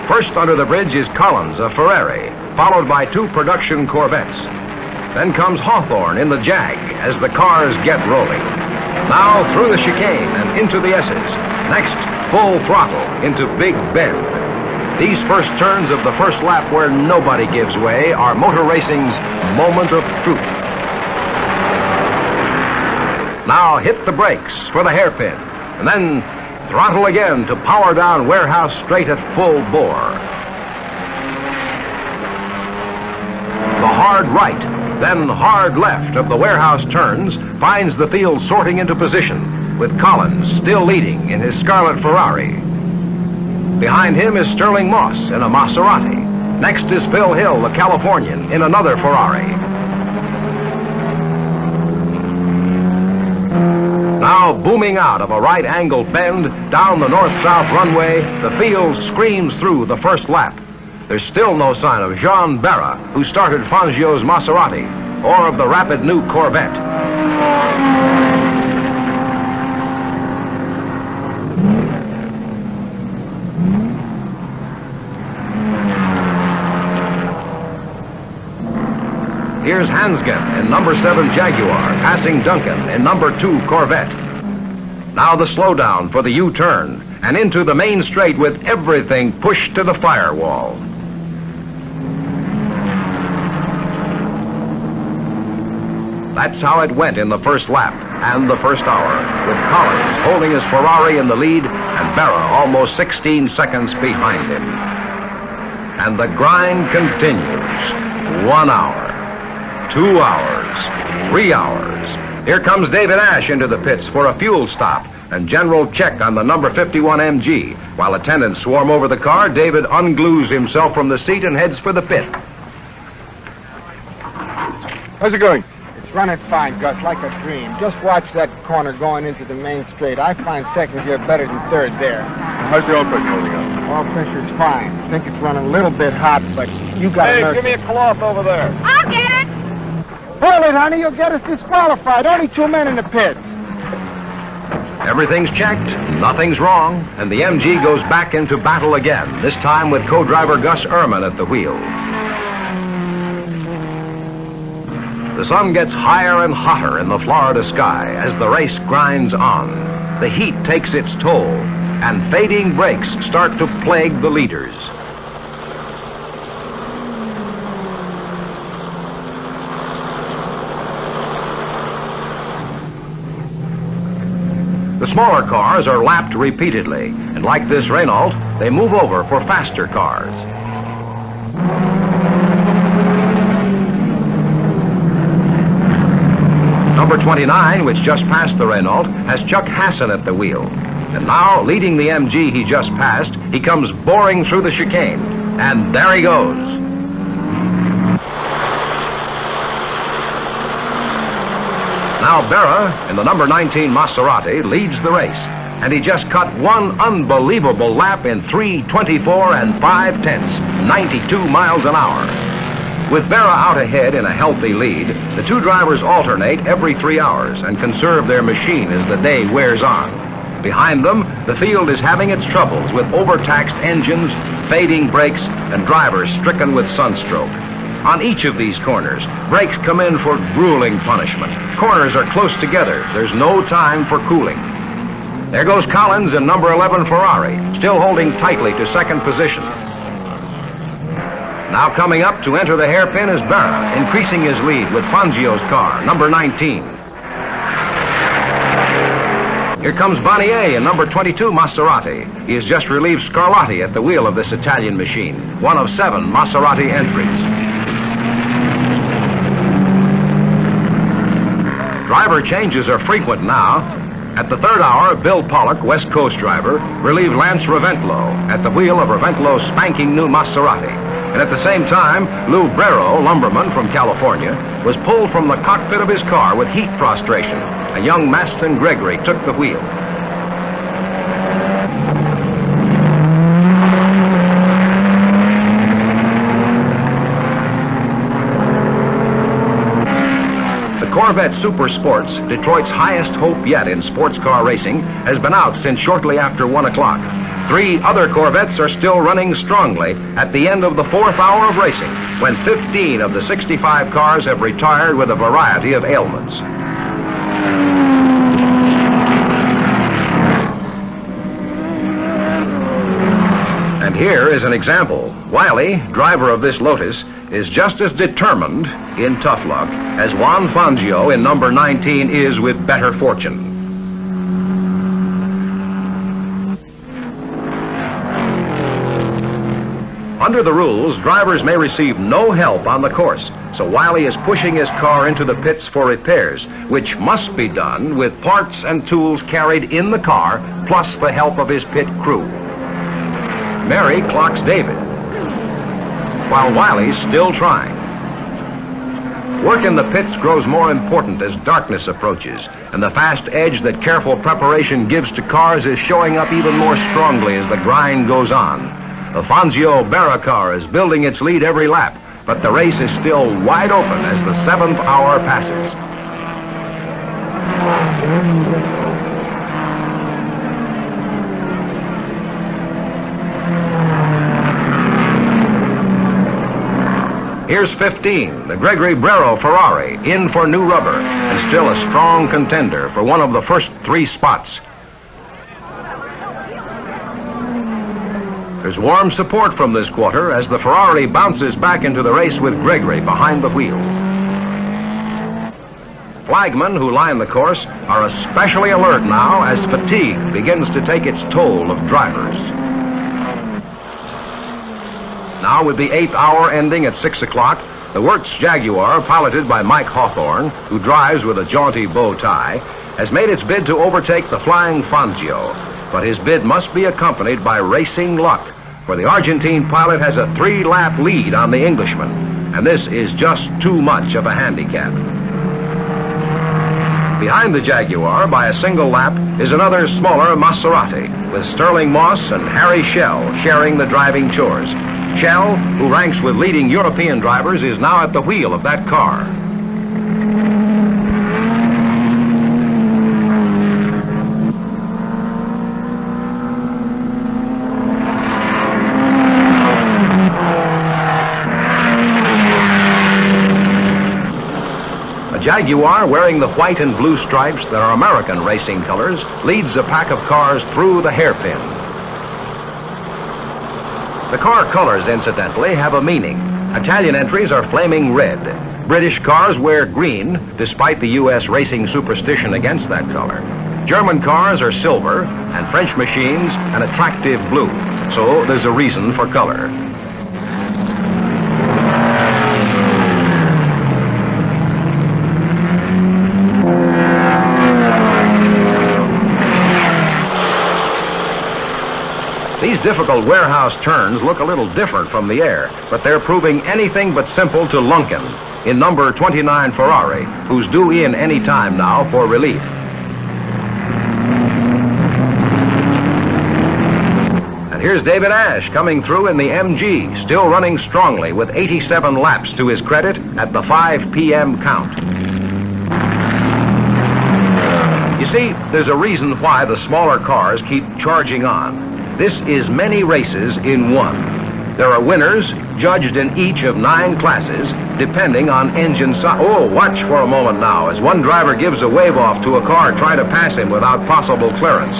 First under the bridge is Collins, a Ferrari, followed by 2 production Corvettes. Then comes Hawthorne in the Jag as the cars get rolling. Now through the chicane and into the S's. Next, full throttle into Big Bend. These first turns of the first lap where nobody gives way are motor racing's moment of truth. Now hit the brakes for the hairpin, and then throttle again to power down Warehouse straight at full bore. The hard right, then hard left of the Warehouse turns finds the field sorting into position, with Collins still leading in his scarlet Ferrari. Behind him is Sterling Moss in a Maserati. Next is Phil Hill, the Californian, in another Ferrari. Now booming out of a right-angled bend down the north-south runway, the field screams through the first lap. There's still no sign of Jean Barra, who started Fangio's Maserati, or of the rapid new Corvette. Here's Hansgen in number 7 Jaguar, passing Duncan in number 2 Corvette. Now the slowdown for the U-turn, and into the main straight with everything pushed to the firewall. That's how it went in the first lap and the first hour, with Collins holding his Ferrari in the lead and Barra almost 16 seconds behind him. And the grind continues. 1 hour. 2 hours, 3 hours. Here comes David Ash into the pits for a fuel stop and general check on the number 51 MG. While attendants swarm over the car, David unglues himself from the seat and heads for the pit. How's it going? It's running fine, Gus, like a dream. Just watch that corner going into the main straight. I find second gear better than third there. How's the oil pressure holding up? Oil pressure's fine. I think it's running a little bit hot, but you got to Hey, give me a cloth over there. I'll get it. Hold it, honey. You'll get us disqualified. Only 2 men in the pit. Everything's checked, nothing's wrong, and the MG goes back into battle again, this time with co-driver Gus Ehrman at the wheel. The sun gets higher and hotter in the Florida sky as the race grinds on. The heat takes its toll, and fading brakes start to plague the leaders. The smaller cars are lapped repeatedly, and like this Renault, they move over for faster cars. Number 29, which just passed the Renault, has Chuck Hassan at the wheel. And now, leading the MG he just passed, he comes boring through the chicane. And there he goes. Now Barra, in the number 19 Maserati, leads the race. And he just cut one unbelievable lap in 3:24 and 5/10, 92 miles an hour. With Barra out ahead in a healthy lead, the two drivers alternate every 3 hours and conserve their machine as the day wears on. Behind them, the field is having its troubles with overtaxed engines, fading brakes, and drivers stricken with sunstroke. On each of these corners, brakes come in for grueling punishment. Corners are close together. There's no time for cooling. There goes Collins in number 11 Ferrari, still holding tightly to second position. Now coming up to enter the hairpin is Barra, increasing his lead with Fangio's car, number 19. Here comes Bonnier in number 22 Maserati. He has just relieved Scarlatti at the wheel of this Italian machine, one of 7 Maserati entries. Driver changes are frequent now. At the 3rd hour, Bill Pollock, West Coast driver, relieved Lance Raventlow at the wheel of Raventlow's spanking new Maserati. And at the same time, Lou Brero, lumberman from California, was pulled from the cockpit of his car with heat prostration. A young Maston Gregory took the wheel. The Corvette Super Sports, Detroit's highest hope yet in sports car racing, has been out since shortly after 1 o'clock. 3 other Corvettes are still running strongly at the end of the 4th hour of racing, when 15 of the 65 cars have retired with a variety of ailments. And here is an example. Wiley, driver of this Lotus, is just as determined in tough luck as Juan Fangio in number 19 is with better fortune. Under the rules, drivers may receive no help on the course, so Wiley is pushing his car into the pits for repairs, which must be done with parts and tools carried in the car, plus the help of his pit crew. Mary clocks David, while Wiley's still trying. Work in the pits grows more important as darkness approaches, and the fast edge that careful preparation gives to cars is showing up even more strongly as the grind goes on. The Fangio Berra car is building its lead every lap, but the race is still wide open as the 7th hour passes. Here's 15, the Gregory Brero Ferrari, in for new rubber, and still a strong contender for one of the first 3 spots. There's warm support from this quarter as the Ferrari bounces back into the race with Gregory behind the wheel. Flagmen who line the course are especially alert now as fatigue begins to take its toll of drivers. Now, with the 8th hour ending at 6 o'clock, the Works Jaguar, piloted by Mike Hawthorne, who drives with a jaunty bow tie, has made its bid to overtake the Flying Fangio. But his bid must be accompanied by racing luck, for the Argentine pilot has a 3-lap lead on the Englishman, and this is just too much of a handicap. Behind the Jaguar, by a single lap, is another smaller Maserati, with Sterling Moss and Harry Schell sharing the driving chores. Schell, who ranks with leading European drivers, is now at the wheel of that car. A Jaguar wearing the white and blue stripes that are American racing colors leads a pack of cars through the hairpin. The car colors, incidentally, have a meaning. Italian entries are flaming red. British cars wear green, despite the U.S. racing superstition against that color. German cars are silver, and French machines an attractive blue. So there's a reason for color. These difficult warehouse turns look a little different from the air, but they're proving anything but simple to Lunken in number 29 Ferrari, who's due in any time now for relief. And here's David Ash coming through in the MG, still running strongly with 87 laps to his credit at the 5 p.m. count. You see, there's a reason why the smaller cars keep charging on. This is many races in one. There are winners judged in each of 9 classes, depending on engine size. Oh, watch for a moment now as one driver gives a wave off to a car trying to pass him without possible clearance.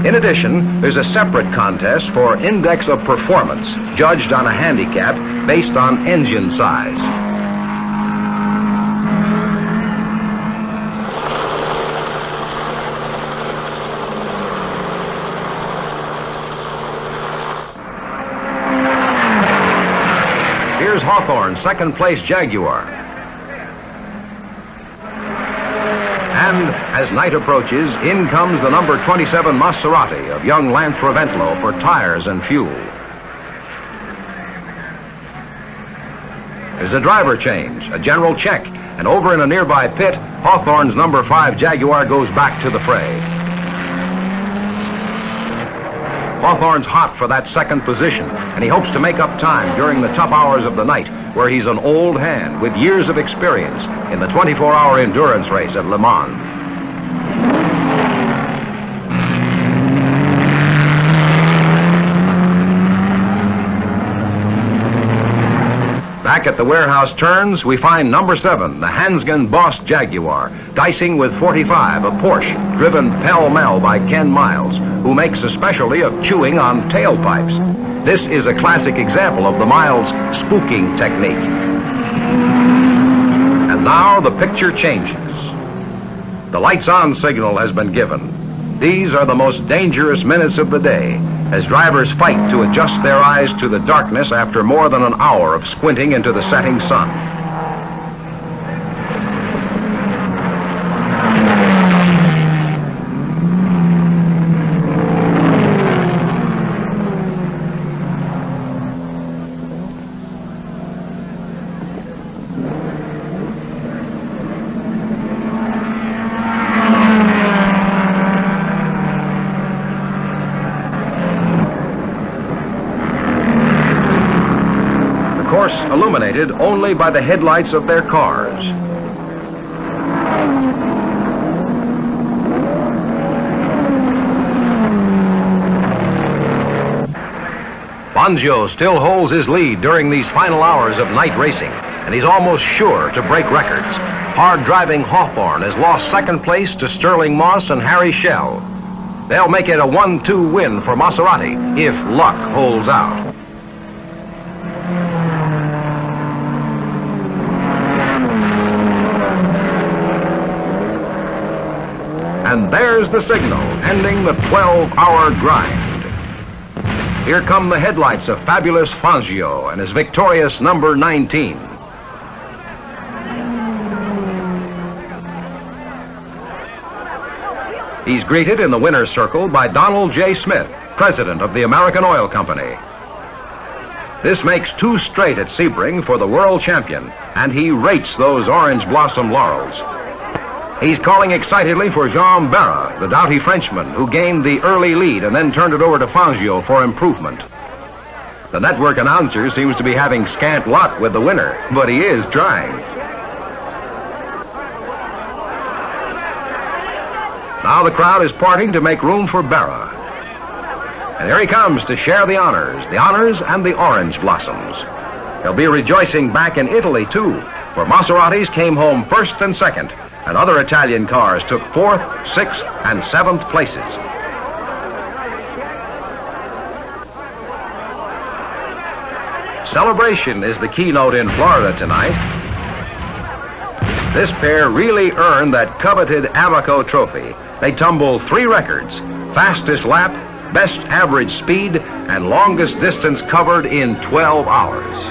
In addition, there's a separate contest for index of performance, judged on a handicap based on engine size. Here's Hawthorne, second place Jaguar. And as night approaches, in comes the number 27 Maserati of young Lance Raventlow for tires and fuel. There's a driver change, a general check, and over in a nearby pit, Hawthorne's number 5 Jaguar goes back to the fray. Hawthorne's hot for that second position, and he hopes to make up time during the tough hours of the night, where he's an old hand with years of experience in the 24-hour endurance race at Le Mans. Back at the warehouse turns, we find number 7, the Hansgen Boss Jaguar, dicing with 45, a Porsche, driven pell-mell by Ken Miles, who makes a specialty of chewing on tailpipes. This is a classic example of the Miles spooking technique. And now the picture changes. The lights-on signal has been given. These are the most dangerous minutes of the day, as drivers fight to adjust their eyes to the darkness after more than an hour of squinting into the setting sun. Illuminated only by the headlights of their cars. Fangio still holds his lead during these final hours of night racing, and he's almost sure to break records. Hard-driving Hawthorne has lost second place to Sterling Moss and Harry Schell. They'll make it a 1-2 win for Maserati if luck holds out. And there's the signal, ending the 12-hour grind. Here come the headlights of fabulous Fangio and his victorious number 19. He's greeted in the winner's circle by Donald J. Smith, president of the American Oil Company. This makes 2 straight at Sebring for the world champion, and he rates those orange blossom laurels. He's calling excitedly for Jean Barra, the doughty Frenchman, who gained the early lead and then turned it over to Fangio for improvement. The network announcer seems to be having scant luck with the winner, but he is trying. Now the crowd is parting to make room for Barra. And here he comes to share the honors and the orange blossoms. He'll be rejoicing back in Italy, too, where Maseratis came home first and second, and other Italian cars took 4th, 6th, and 7th places. Celebration is the keynote in Florida tonight. This pair really earned that coveted Amoco trophy. They tumbled 3 records: fastest lap, best average speed, and longest distance covered in 12 hours.